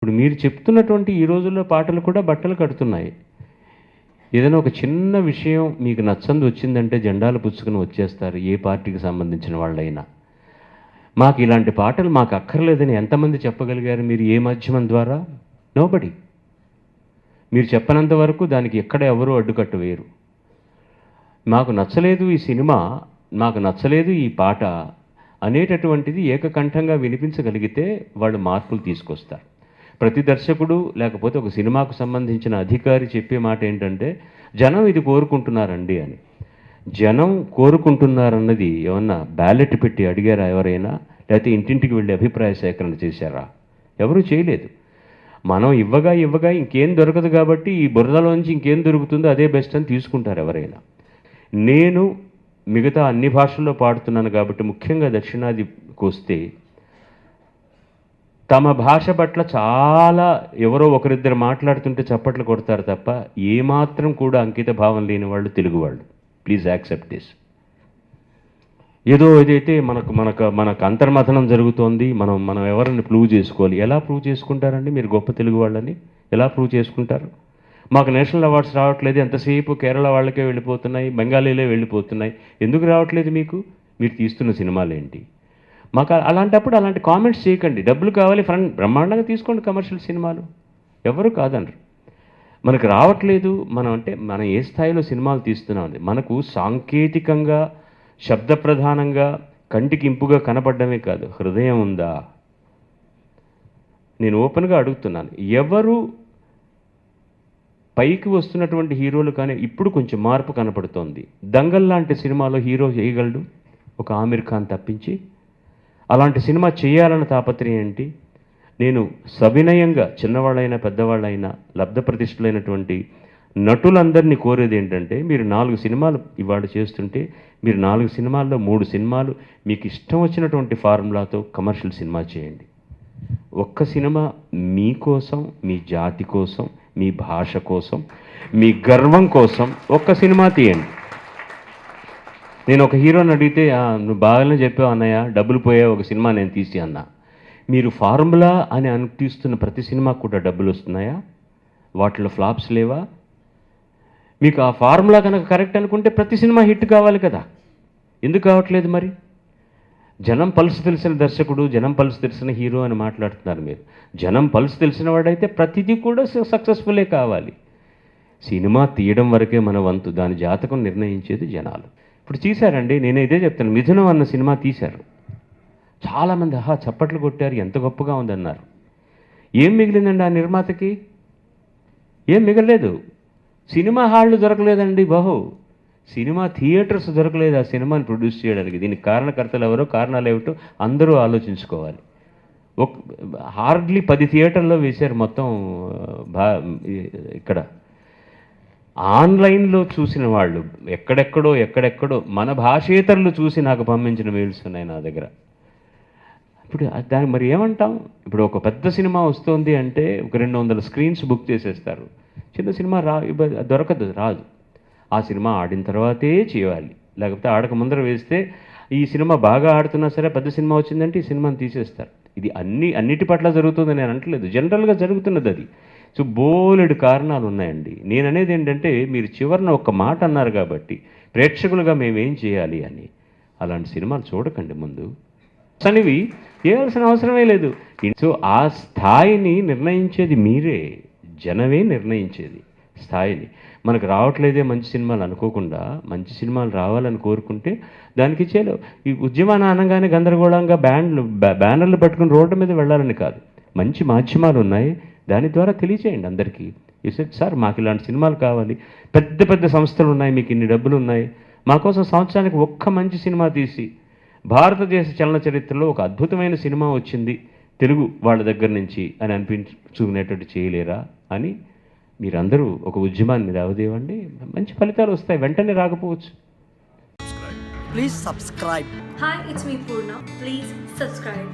ఇప్పుడు మీరు చెప్తున్నటువంటి ఈ రోజుల్లో పాటలు కూడా బట్టలు కడుతున్నాయి. ఏదైనా ఒక చిన్న విషయం మీకు నచ్చంది వచ్చిందంటే జెండాలు పుచ్చుకుని వచ్చేస్తారు, ఏ పార్టీకి సంబంధించిన వాళ్ళైనా. మాకు ఇలాంటి పాటలు మాకు అక్కర్లేదని ఎంతమంది చెప్పగలిగారు మీరు ఏ మాధ్యమం ద్వారా? నోబడి. మీరు చెప్పనంత వరకు దానికి ఎక్కడ ఎవరూ అడ్డుకట్ట వేయరు. మాకు నచ్చలేదు ఈ సినిమా, మాకు నచ్చలేదు ఈ పాట అనేటటువంటిది ఏకకంఠంగా వినిపించగలిగితే వాళ్ళు మార్పులు తీసుకొస్తారు. ప్రతి దర్శకుడు లేకపోతే ఒక సినిమాకు సంబంధించిన అధికారి చెప్పే మాట ఏంటంటే, జనం ఇది కోరుకుంటున్నారండి అని. జనం కోరుకుంటున్నారన్నది ఏమన్నా బ్యాలెట్ పెట్టి అడిగారా ఎవరైనా? లేకపోతే ఇంటింటికి వెళ్ళి అభిప్రాయ సేకరణ చేశారా? ఎవరూ చేయలేదు. మనం ఇవ్వగా ఇంకేం దొరకదు కాబట్టి ఈ బురదలోంచి ఇంకేం దొరుకుతుందో అదే బెస్ట్ అని తీసుకుంటారు ఎవరైనా. నేను మిగతా అన్ని భాషల్లో పాడుతున్నాను కాబట్టి ముఖ్యంగా దక్షిణాదికి వస్తే తమ భాష పట్ల చాలా ఎవరో ఒకరిద్దరు మాట్లాడుతుంటే చప్పట్లు కొడతారు తప్ప ఏమాత్రం కూడా అంకిత భావం లేని వాళ్ళు తెలుగు వాళ్ళు. Please accept this. ఏదో ఏదైతే మనకు అంతర్మథనం జరుగుతోంది, మనం ఎవరిని ప్రూవ్ చేసుకోవాలి. ఎలా ప్రూవ్ చేసుకుంటారండి మీరు గొప్ప తెలుగు వాళ్ళని? ఎలా ప్రూవ్ చేసుకుంటారు? మాకు నేషనల్ అవార్డ్స్ రావట్లేదు, ఎంతసేపు కేరళ వాళ్ళకే వెళ్ళిపోతున్నాయి, బెంగాలీలే వెళ్ళిపోతున్నాయి. ఎందుకు రావట్లేదు మీకు? మీరు తీస్తున్న సినిమాలు ఏంటి? మాకు అలాంటప్పుడు అలాంటి కామెంట్స్ చేయకండి. డబ్బులు కావాలి, బ్రహ్మాండంగా తీసుకోండి కమర్షియల్ సినిమాలు, ఎవరు కాదనరు. మనకు రావట్లేదు, మనం ఏ స్థాయిలో సినిమాలు తీస్తున్నాం. మనకు సాంకేతికంగా శబ్ద ప్రధానంగా కంటికి ఇంపుగా కనపడమే కాదు, హృదయం ఉందా? నేను ఓపెన్గా అడుగుతున్నాను. ఎవరు పైకి వస్తున్నటువంటి హీరోలు కానీ ఇప్పుడు కొంచెం మార్పు కనపడుతోంది. దంగల్ లాంటి సినిమాలో హీరో చేయగలడు ఒక ఆమిర్ ఖాన్ తప్పించి. అలాంటి సినిమా చేయాలన్న తాపత్రయం ఏంటి? నేను సవినయంగా చిన్నవాళ్ళైనా పెద్దవాళ్ళైనా లబ్ధ ప్రతిష్ఠులైనటువంటి నటులందరినీ కోరేది ఏంటంటే, మీరు 4 సినిమాలు ఇవాళ చేస్తుంటే మీరు 4 సినిమాల్లో 3 సినిమాలు మీకు ఇష్టం వచ్చినటువంటి ఫార్ములాతో కమర్షియల్ సినిమా చేయండి. ఒక్క సినిమా మీకోసం, మీ జాతి కోసం, మీ భాష కోసం, మీ గర్వం కోసం ఒక్క సినిమా తీయండి. నేను ఒక హీరోని అడిగితే, నువ్వు బాగానే చెప్పావు అన్నయ్య, డబ్బులు పోయా ఒక సినిమా నేను తీసి అన్నా. మీరు ఫార్ములా అని తీస్తున్న ప్రతి సినిమాకు కూడా డబ్బులు వస్తున్నాయా? వాటిలో ఫ్లాప్స్ లేవా? మీకు ఆ ఫార్ములా కనుక కరెక్ట్ అనుకుంటే ప్రతి సినిమా హిట్ కావాలి కదా, ఎందుకు కావట్లేదు మరి? జనం పల్స్ తెలిసిన దర్శకుడు, జనం పల్స్ తెలిసిన హీరో అని మాట్లాడుతున్నారు మీరు. జనం పల్స్ తెలిసిన వాడైతే ప్రతిదీ కూడా సక్సెస్ఫుల్లే కావాలి. సినిమా తీయడం వరకే మన వంతు, దాని జాతకం నిర్ణయించేది జనాలు. ఇప్పుడు తీశారండి, నేను ఇదే చెప్తాను. మిథునం అన్న సినిమా తీశారు, చాలామంది చప్పట్లు కొట్టారు, ఎంత గొప్పగా ఉందన్నారు. ఏం మిగిలిందండి ఆ నిర్మాతకి? ఏం మిగలలేదు. సినిమా హాళ్ళు దొరకలేదండి సినిమా థియేటర్స్ దొరకలేదు ఆ సినిమాని ప్రొడ్యూస్ చేయడానికి. దీనికి కారణకర్తలు ఎవరో, కారణాలు ఏమిటో అందరూ ఆలోచించుకోవాలి. హార్డ్లీ 10 థియేటర్లో వేశారు మొత్తం. ఇక్కడ ఆన్లైన్లో చూసిన వాళ్ళు ఎక్కడెక్కడో మన భాషేతరులు చూసి నాకు పంపించిన మెయిల్స్ ఉన్నాయి నా దగ్గర. ఇప్పుడు దాన్ని మరి ఏమంటాం? ఇప్పుడు ఒక పెద్ద సినిమా వస్తుంది అంటే ఒక 200 స్క్రీన్స్ బుక్ చేసేస్తారు. చిన్న సినిమా దొరకదు, రాదు. ఆ సినిమా ఆడిన తర్వాతే చేయాలి, లేకపోతే ఆడక ముందర వేస్తే ఈ సినిమా బాగా ఆడుతున్నా సరే పెద్ద సినిమా వచ్చిందంటే ఈ సినిమాని తీసేస్తారు. ఇది అన్నిటి పట్ల జరుగుతుంది నేను అనట్లేదు, జనరల్గా జరుగుతున్నది అది. సో బోలెడు కారణాలు ఉన్నాయండి. నేను అనేది ఏంటంటే, మీరు చివరిన ఒక్క మాట అన్నారు కాబట్టి ప్రేక్షకులుగా మేమేం చేయాలి అని. అలాంటి సినిమాలు చూడకండి ముందు. అనేవి చేయాల్సిన అవసరమే లేదు. సో ఆ స్థాయిని నిర్ణయించేది మీరే, జనమే నిర్ణయించేది స్థాయిని. మనకు రావట్లేదే మంచి సినిమాలు అనుకోకుండా, మంచి సినిమాలు రావాలని కోరుకుంటే దానికి చేయలేవు. ఈ ఉద్యమాన్ని అనగానే గందరగోళంగా బ్యానర్లు పట్టుకుని రోడ్డు మీద వెళ్ళాలని కాదు. మంచి మాధ్యమాలు ఉన్నాయి, దాని ద్వారా తెలియచేయండి అందరికీ. సార్ మాకు ఇలాంటి సినిమాలు కావాలి, పెద్ద పెద్ద సంస్థలు ఉన్నాయి, మీకు ఇన్ని డబ్బులు ఉన్నాయి, మా కోసం సంవత్సరానికి ఒక్క మంచి సినిమా తీసి భారతదేశ చలన చరిత్రలో ఒక అద్భుతమైన సినిమా వచ్చింది తెలుగు వాళ్ళ దగ్గర నుంచి అని అనిపించుకునేటట్టు చేయలేరా అని మీరందరూ ఒక ఉద్యమాన్ని రావదేవండి. మంచి ఫలితాలు వస్తాయి, వెంటనే రాకపోవచ్చు. Please subscribe. Hi, it's me Purna. Please subscribe.